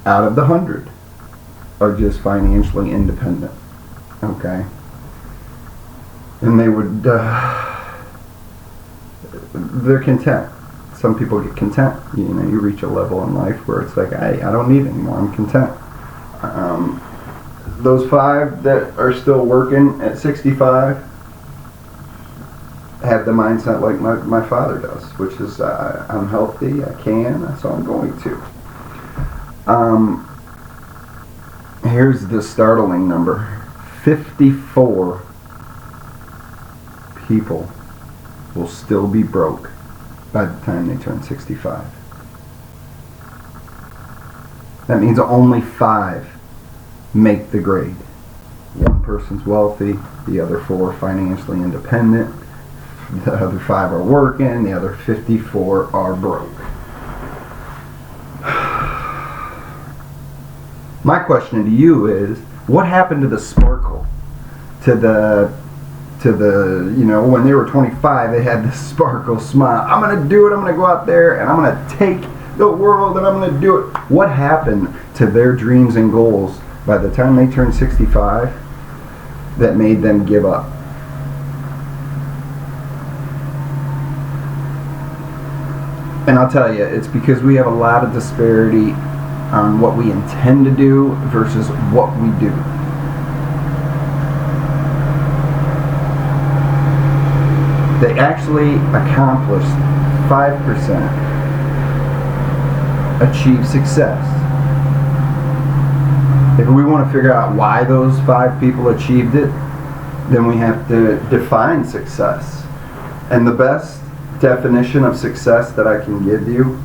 out of the 100 are just financially independent. Okay? And they would, they're content. Some people get content. You know, you reach a level in life where it's like, hey, I don't need it anymore. I'm content. Those 5 that are still working at 65 have the mindset like my father does, which is I'm healthy, I can, so I'm going to. Here's the startling number. 54 people will still be broke by the time they turn 65. That means only 5 make the grade. One person's wealthy, the other 4 financially independent, the other 5 are working, the other 54 are broke. My question to you is, what happened to the sparkle? To the, you know, when they were 25, they had this sparkle smile. I'm going to do it, I'm going to go out there, and I'm going to take the world, and I'm going to do it. What happened to their dreams and goals by the time they turned 65 that made them give up? And I'll tell you, it's because we have a lot of disparity on what we intend to do versus what we do. They actually accomplished 5% achieve success. If we want to figure out why those 5 people achieved it, then we have to define success. And the best definition of success that I can give you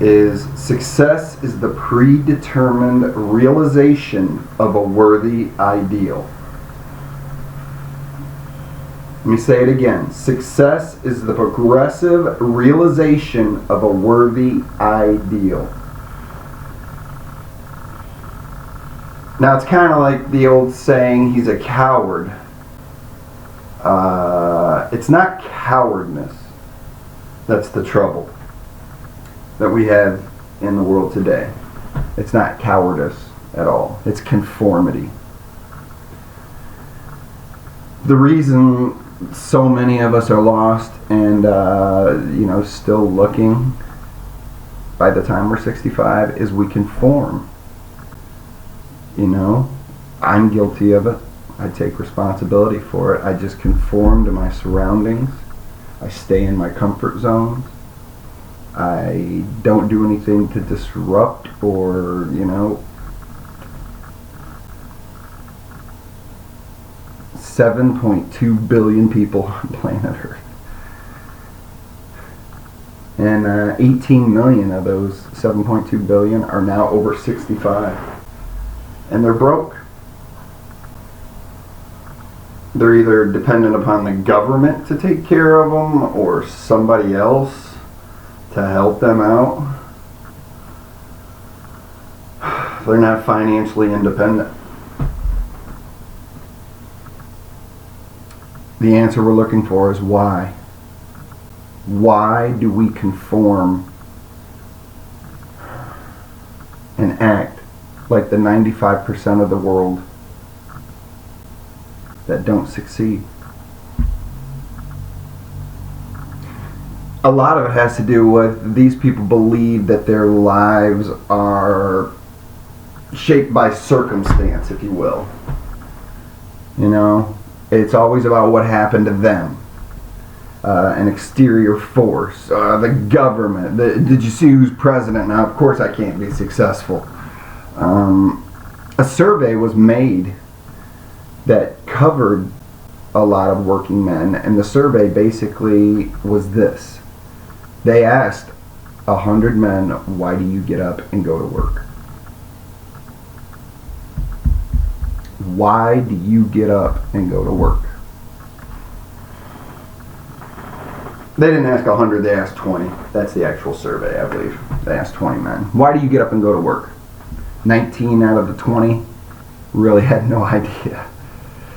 is success is the predetermined realization of a worthy ideal. Let me say it again. Success is the progressive realization of a worthy ideal. Now it's kind of like the old saying, he's a coward. It's not cowardness that's the trouble that we have in the world today. It's not cowardice at all. It's conformity. The reason so many of us are lost and still looking by the time we're 65 is we conform. You know, I'm guilty of it. I take responsibility for it. I just conform to my surroundings. I stay in my comfort zones. I don't do anything to disrupt or, 7.2 billion people on planet Earth. And 18 million of those 7.2 billion are now over 65. And they're broke. They're either dependent upon the government to take care of them or somebody else to help them out. They're not financially independent. The answer we're looking for is why. Why do we conform and act like the 95% of the world that don't succeed? A lot of it has to do with these people believe that their lives are shaped by circumstance, if you will. It's always about what happened to them. An exterior force, the government. Did you see who's president? Now, of course I can't be successful. A survey was made that covered a lot of working men, and the survey basically was this. They asked 100 men, why do you get up and go to work? Why do you get up and go to work? They didn't ask 100, they asked 20. That's the actual survey, I believe. They asked 20 men. Why do you get up and go to work? 19 out of the 20 really had no idea.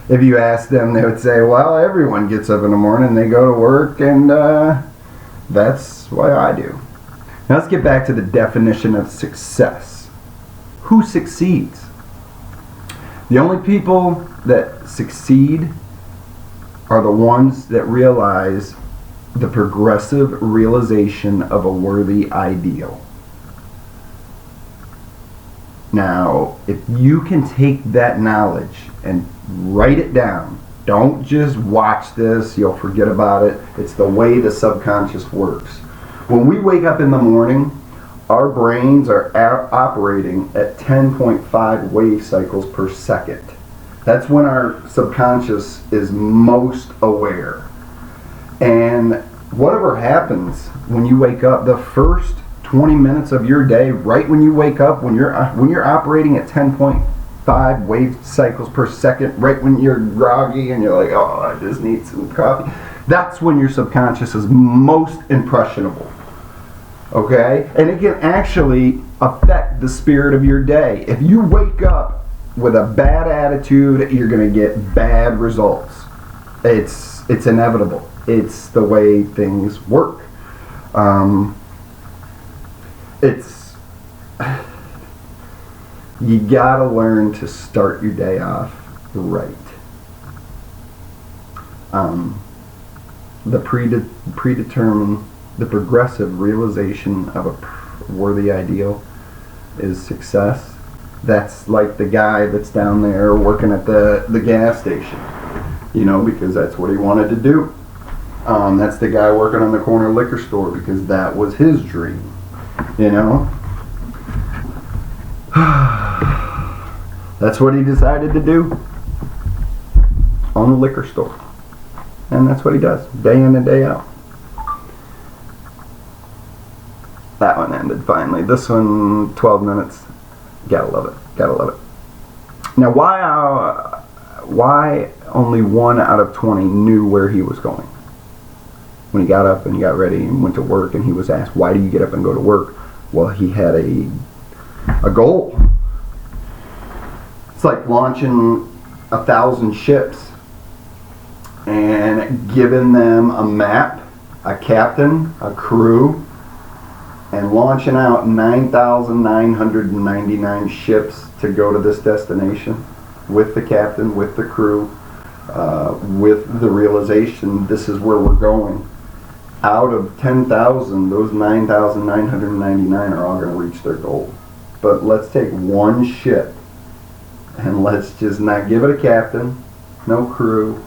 If you asked them, they would say, well, everyone gets up in the morning, they go to work, and that's what I do. Now let's get back to the definition of success. Who succeeds? The only people that succeed are the ones that realize the progressive realization of a worthy ideal. Now, if you can take that knowledge and write it down, don't just watch this, you'll forget about it. It's the way the subconscious works. When we wake up in the morning, our brains are operating at 10.5 wave cycles per second. That's when our subconscious is most aware. And whatever happens when you wake up, the first 20 minutes of your day, right when you wake up, when you're operating at 10.5 wave cycles per second, right when you're groggy and you're like, oh, I just need some coffee, that's when your subconscious is most impressionable. Okay? And it can actually affect the spirit of your day. If you wake up with a bad attitude, you're going to get bad results. It's inevitable. It's the way things work. You gotta learn to start your day off right. The predetermined, the progressive realization of a worthy ideal is success. That's like the guy that's down there working at the gas station, because that's what he wanted to do. That's the guy working on the corner liquor store because that was his dream, That's what he decided to do. Own a liquor store. And that's what he does, day in and day out. That one ended finally. This one, 12 minutes. Gotta love it. Gotta love it. Now, why only 1 out of 20 knew where he was going? When he got up and he got ready and went to work, and he was asked, why do you get up and go to work? Well, he had a goal. It's like launching 1,000 ships and giving them a map, a captain, a crew, and launching out 9,999 ships to go to this destination with the captain, with the crew, with the realization this is where we're going. Out of 10,000, those 9,999 are all going to reach their goal. But let's take one ship and let's just not give it a captain, no crew.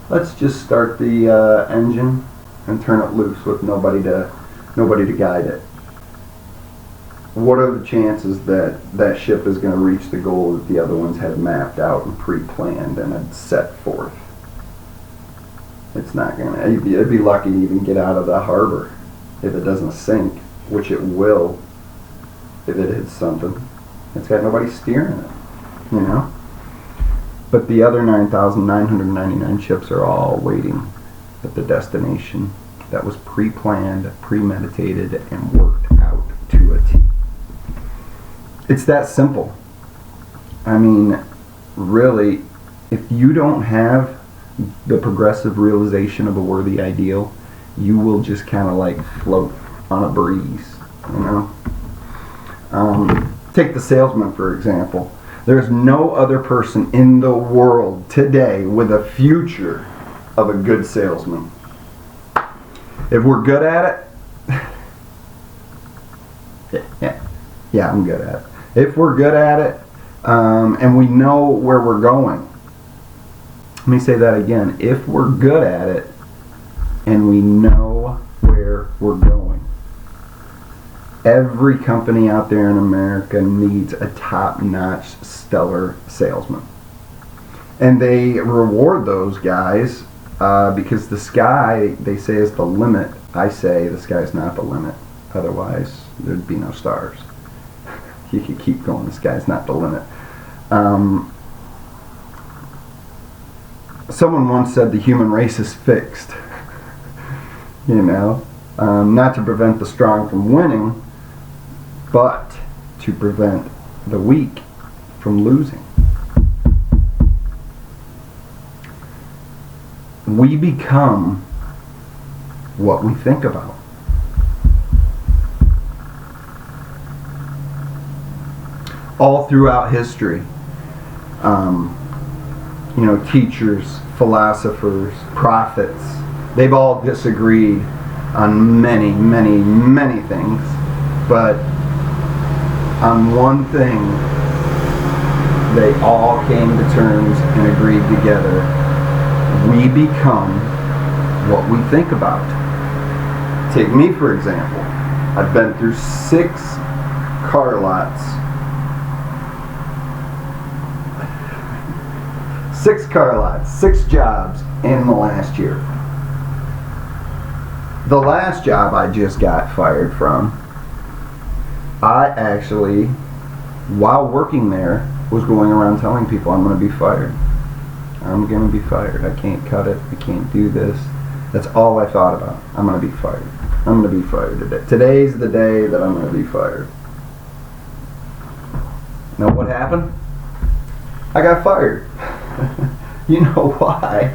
Let's just start the engine and turn it loose with nobody to guide it. What are the chances that that ship is going to reach the goal that the other ones had mapped out and pre-planned and had set forth? It's not going to. It'd be lucky to even get out of the harbor if it doesn't sink, which it will if it hits something. It's got nobody steering it, But the other 9,999 ships are all waiting at the destination that was pre-planned, premeditated, and worked out to a T. It's that simple. I mean, really, if you don't have the progressive realization of a worthy ideal, you will just kind of like float on a breeze, Take the salesman, for example. There's no other person in the world today with a future of a good salesman. If we're good at it, yeah, I'm good at it. If we're good at it, and we know where we're going. Let me say that again. If we're good at it, and we know where we're going. Every company out there in America needs a top-notch, stellar salesman. And they reward those guys because the sky, they say, is the limit. I say the sky's not the limit. Otherwise, there'd be no stars. You could keep going. The sky's not the limit. Someone once said the human race is fixed. Not to prevent the strong from winning, but to prevent the weak from losing. We become what we think about. all throughout history. Teachers, philosophers, prophets, they've all disagreed on many, many, many things. But on one thing, they all came to terms and agreed together. We become what we think about. Take me, for example. I've been through 6 car lots. 6 car lots, 6 jobs in the last year. The last job I just got fired from, I actually, while working there, was going around telling people I'm going to be fired. I'm going to be fired. I can't cut it. I can't do this. That's all I thought about. I'm going to be fired. I'm going to be fired today. Today's the day that I'm going to be fired. Know what happened? I got fired. You know why?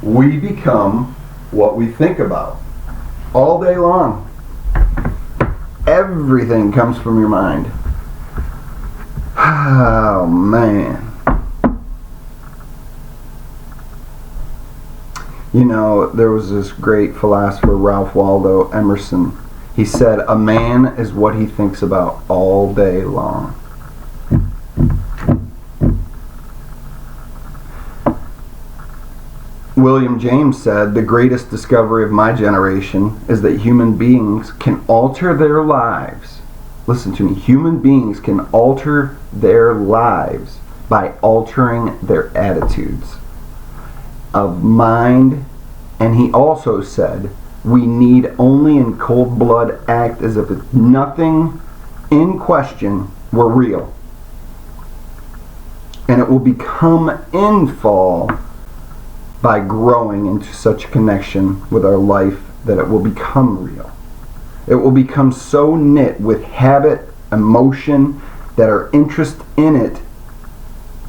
We become what we think about. All day long. Everything comes from your mind. Oh, man. There was this great philosopher, Ralph Waldo Emerson. He said, a man is what he thinks about all day long. William James said, the greatest discovery of my generation is that human beings can alter their lives. Listen to me. Human beings can alter their lives by altering their attitudes of mind. And he also said, we need only in cold blood act as if nothing in question were real. And it will become in fall by growing into such a connection with our life that it will become real. It will become so knit with habit, emotion, that our interest in it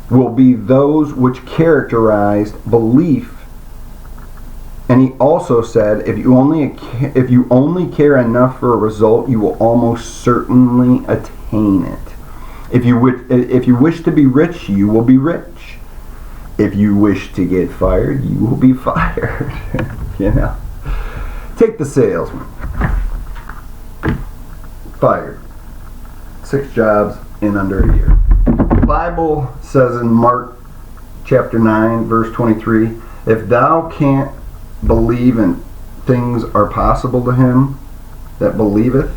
will be those which characterize belief. And he also said, if you only care enough for a result, you will almost certainly attain it. If you wish to be rich, you will be rich. If you wish to get fired, you will be fired. Take the salesman. Fired. 6 jobs in under a year. The Bible says in Mark chapter 9, verse 23, if thou can't believe in things are possible to him that believeth,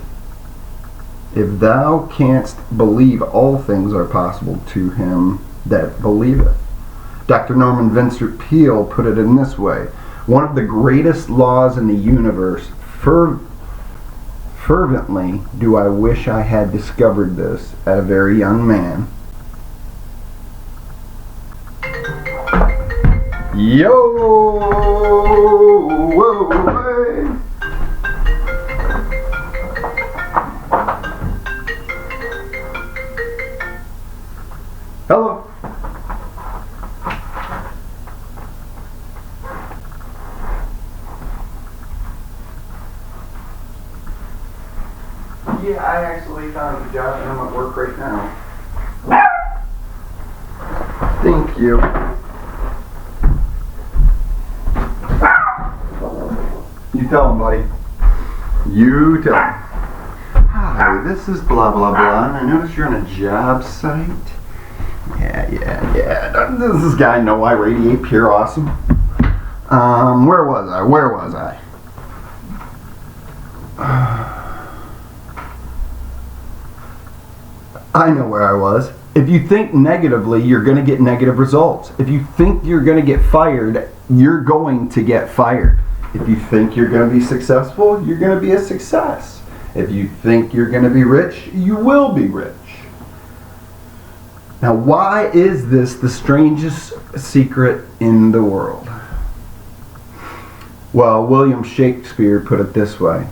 if thou canst believe all things are possible to him that believeth. Dr. Norman Vincent Peale put it in this way, one of the greatest laws in the universe, fervently do I wish I had discovered this at a very young man. Yo! Whoa, hey. Hello. Yeah, I actually found a job and I'm at work right now. Thank you. You tell him, buddy. You tell him. Hi, this is blah blah blah, and I notice you're on a job site. Yeah. Doesn't this guy know I radiate pure awesome? Where was I? I know where I was. If you think negatively, you're going to get negative results. If you think you're going to get fired, you're going to get fired. If you think you're going to be successful, you're going to be a success. If you think you're going to be rich, you will be rich. Now, why is this the strangest secret in the world? Well, William Shakespeare put it this way.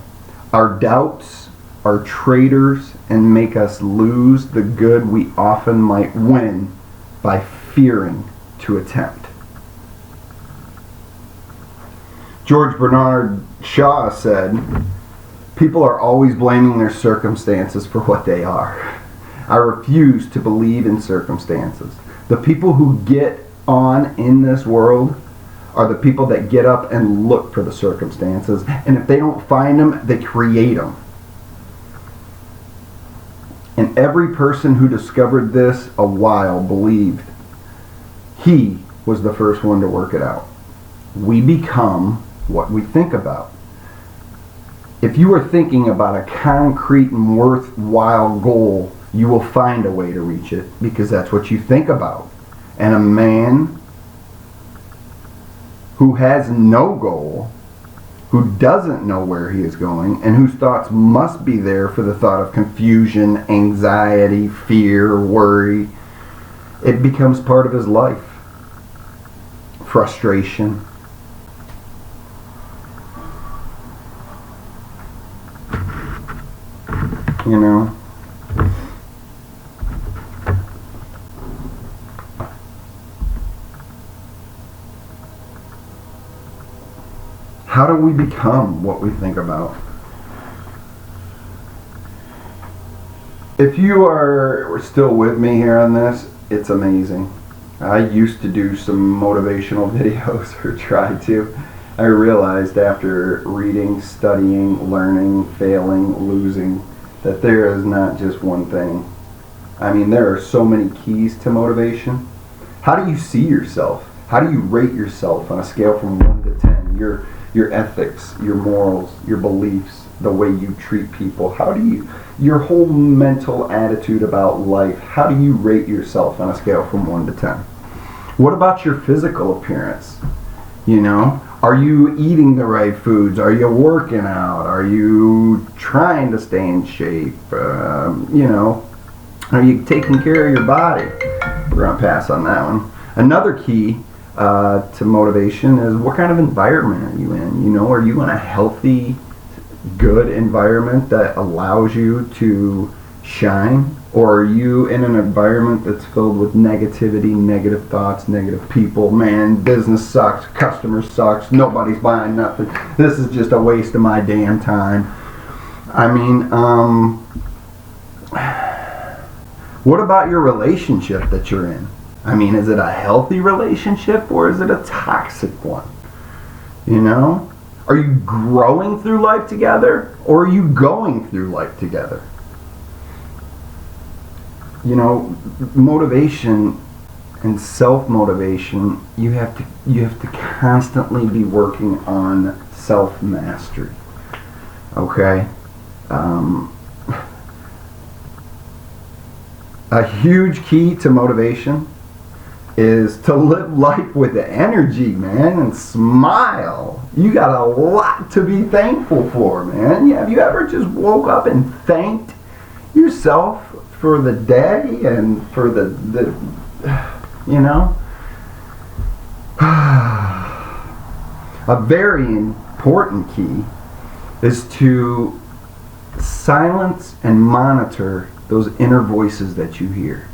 Our doubts are traitors and make us lose the good we often might win by fearing to attempt. George Bernard Shaw said, people are always blaming their circumstances for what they are. I refuse to believe in circumstances. The people who get on in this world are the people that get up and look for the circumstances, and if they don't find them, they create them. And every person who discovered this a while believed he was the first one to work it out. We become what we think about. If you are thinking about a concrete and worthwhile goal, you will find a way to reach it, because that's what you think about. And a man who has no goal, who doesn't know where he is going, and whose thoughts must be there for the thought of confusion, anxiety, fear, worry, it becomes part of his life. Frustration. You know? How do we become what we think about? If you are still with me here on this, it's amazing. I used to do some motivational videos, or try to. I realized after reading, studying, learning, failing, losing, that there is not just one thing. I mean, there are so many keys to motivation. How do you see yourself? How do you rate yourself on a scale from 1 to 10? Your ethics, your morals, your beliefs, the way you treat people. How do you, your whole mental attitude about life, how do you rate yourself on a scale from 1 to 10? What about your physical appearance? You know, are you eating the right foods? Are you working out? Are you trying to stay in shape? You know, are you taking care of your body? We're going to pass on that one. Another key to motivation is, what kind of environment are you in? You know, are you in a healthy, good environment that allows you to shine? Or are you in an environment that's filled with negativity, negative thoughts, negative people? Man, business sucks, customer sucks, nobody's buying nothing. This is just a waste of my damn time. I mean, what about your relationship that you're in? I mean, is it a healthy relationship, or is it a toxic one? You know? Are you growing through life together, or are you going through life together? You know, motivation and self-motivation, you have to constantly be working on self-mastery. Okay? A huge key to motivation is to live life with energy, man, and smile. You got a lot to be thankful for, man. Have you ever just woke up and thanked yourself for the day and for the you know? A very important key is to silence and monitor those inner voices that you hear.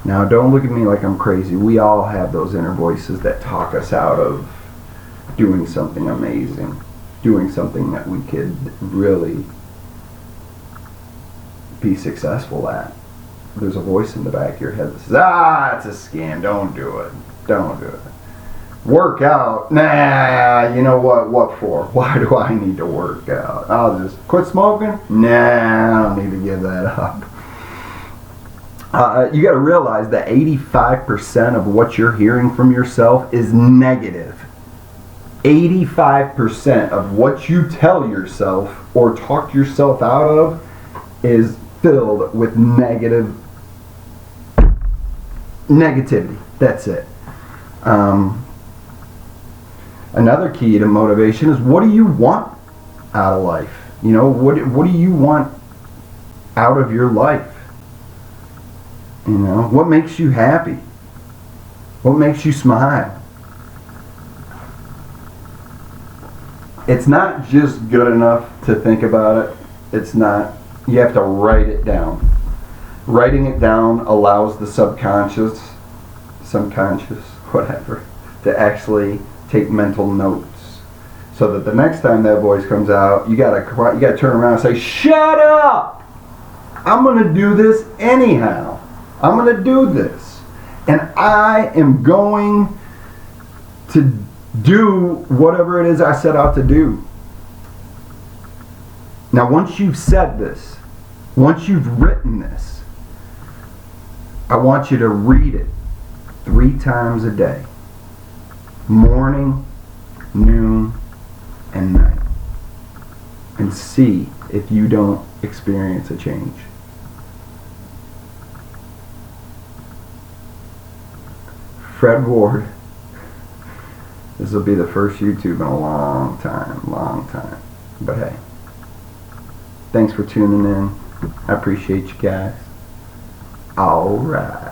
Now, don't look at me like I'm crazy. We all have those inner voices that talk us out of doing something amazing, doing something that we could really be successful at. There's a voice in the back of your head that says, it's a scam, don't do it. Don't do it. Work out? Nah, you know what for? Why do I need to work out? I'll just quit smoking? Nah, I don't need to give that up. You got to realize that 85% of what you're hearing from yourself is negative. 85% of what you tell yourself or talk yourself out of is filled with negativity. That's it. Another key to motivation is, what do you want out of life? You know, what do you want out of your life? You know, what makes you happy? What makes you smile? It's not just good enough to think about it. It's not. You have to write it down. Writing it down allows the subconscious, whatever, to actually take mental notes, so that the next time that voice comes out, you gotta turn around and say, "Shut up! I'm going to do this anyhow. I'm going to do this. And I am going to do whatever it is I set out to do. Now, once you've said this, once you've written this, I want you to read it 3 times a day. Morning, noon, and night. And see if you don't experience a change. Fred Ward. This will be the first YouTube in a long time. But hey, thanks for tuning in. I appreciate you guys. All right.